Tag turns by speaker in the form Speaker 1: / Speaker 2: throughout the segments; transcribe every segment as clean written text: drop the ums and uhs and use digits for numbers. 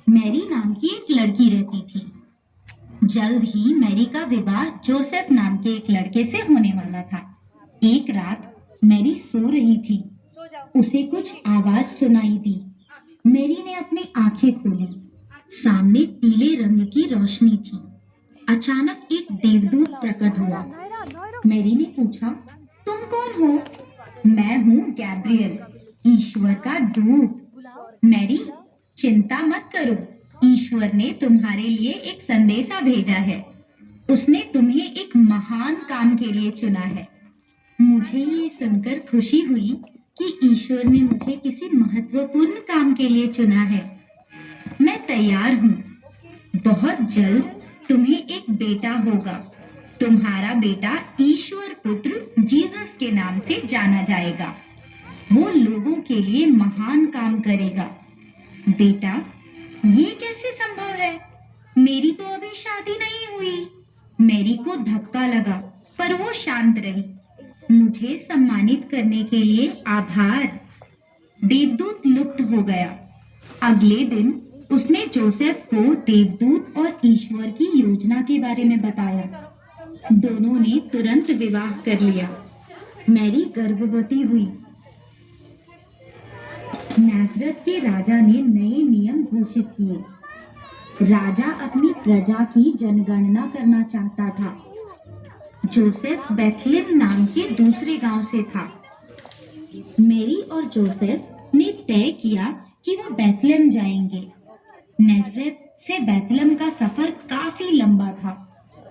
Speaker 1: Mary नाम की एक लड़की रहती थी। जल्द ही मैरी का विवाह जोसेफ नाम के एक लड़के से होने वाला था। एक रात मैरी सो रही थी। उसे कुछ आवाज सुनाई दी। मैरी ने अपनी आंखें खोली। सामने पीले रंग की रोशनी थी। अचानक एक देवदूत प्रकट हुआ। मैरी ने पूछा, तुम कौन हो? मैं हूँ गैब्रियल, ईश्वर का दूत। मैरी, चिंता मत करो। ईश्वर ने तुम्हारे लिए एक संदेशा भेजा है। उसने तुम्हें एक महान काम के लिए चुना है। मुझे ये सुनकर खुशी हुई कि ईश्वर ने मुझे किसी महत्वपूर्ण काम के लिए चुना है। मैं तैयार हूँ। बहुत जल्द तुम्हें एक बेटा होगा। तुम्हारा बेटा ईश्वर पुत्र जीसस के नाम से जाना जाएगा। वो लोगों के लिए महान काम करेगा। बेटा, ये कैसे संभव है? मेरी तो अभी शादी नहीं हुई। मैरी को धक्का लगा, पर वो शांत रही। मुझे सम्मानित करने के लिए आभार। देवदूत लुप्त हो गया। अगले दिन उसने जोसेफ को देवदूत और ईश्वर की योजना के बारे में बताया। दोनों ने तुरंत विवाह कर लिया। मैरी गर्भवती हुई। नासरत के राजा ने नए नियम घोषित किए। राजा अपनी प्रजा की जनगणना करना चाहता था। जोसेफ बेथलेम नाम के दूसरे गांव से था। मैरी और जोसेफ ने तय किया कि वो बेथलेम जाएंगे। नासरत से बेथलेम का सफर काफी लंबा था।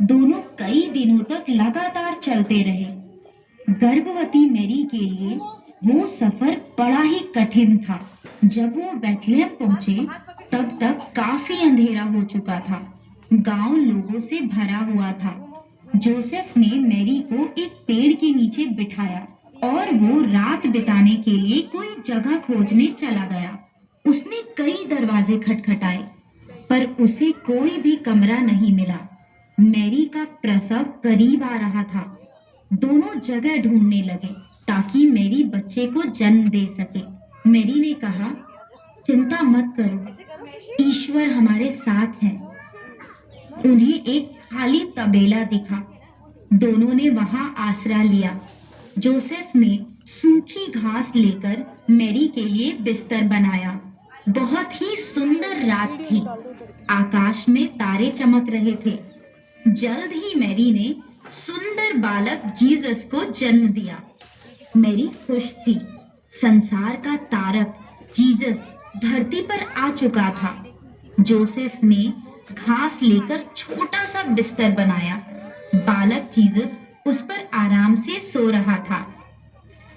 Speaker 1: दोनों कई दिनों तक लगातार चलते रहे। गर्भवती मैरी के लिए वो सफर बड़ा ही कठिन था। जब वो बेथलेहम पहुंचे, तब तक काफी अंधेरा हो चुका था। गांव लोगों से भरा हुआ था। जोसेफ ने मैरी को एक पेड़ के नीचे बिठाया और वो रात बिताने के लिए कोई जगह खोजने चला गया। उसने कई दरवाजे खटखटाए, पर उसे कोई भी कमरा नहीं मिला। मैरी का प्रसव करीब आ रहा था। दोनों जगह ढूंढने लगे ताकि मैरी बच्चे को जन्म दे सके। मैरी ने कहा, चिंता मत करो, ईश्वर हमारे साथ है। उन्हें एक खाली तबेला दिखा। दोनों ने वहां आसरा लिया। जोसेफ ने सूखी घास लेकर मैरी के लिए बिस्तर बनाया। बहुत ही सुंदर रात थी। आकाश में तारे चमक रहे थे। जल्द ही मैरी ने सुंदर बालक जीसस को जन्म दिया। मैरी खुश थी। संसार का तारक जीसस धरती पर आ चुका था। जोसेफ ने घास लेकर छोटा सा बिस्तर बनाया। बालक जीसस उस पर आराम से सो रहा था।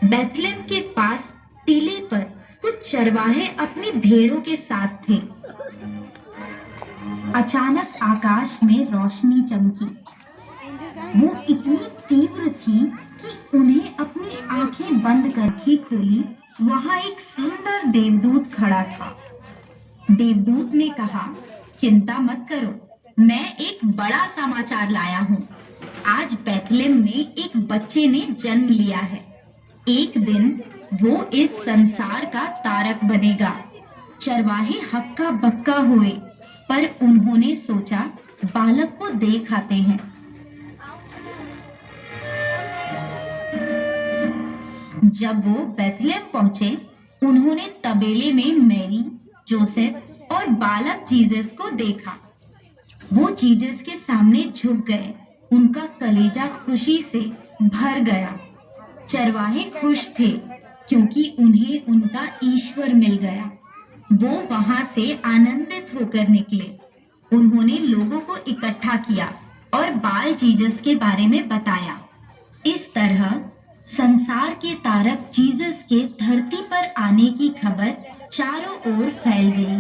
Speaker 1: बेथलेहम के पास टीले पर कुछ चरवाहे अपनी भेड़ों के साथ थे। अचानक आकाश में रोशनी चमकी। वो इतनी तीव्र थी कि उन्हें अपनी आंखें बंद करके खोली। वहां एक सुंदर देवदूत खड़ा था। देवदूत ने कहा, चिंता मत करो, मैं एक बड़ा समाचार लाया हूँ। आज बेथलेहम में एक बच्चे ने जन्म लिया है। एक दिन वो इस संसार का तारक बनेगा। चरवाहे हक्का बक्का हुए, पर उन्होंने सोचा बालक को देख आते हैं। जब वो बेथलेहम पहुंचे, उन्होंने तबेले में मैरी, जोसेफ और बालक जीसस को देखा। वो जीसस के सामने झुक गए। उनका कलेजा खुशी से भर गया। चरवाहे खुश थे क्योंकि उन्हें उनका ईश्वर मिल गया। वो वहां से आनंदित होकर निकले। उन्होंने लोगों को इकट्ठा किया और बाल जीसस के बारे में बताया। इस तरह संसार के तारक जीसस के धरती पर आने की खबर चारों ओर फैल गई।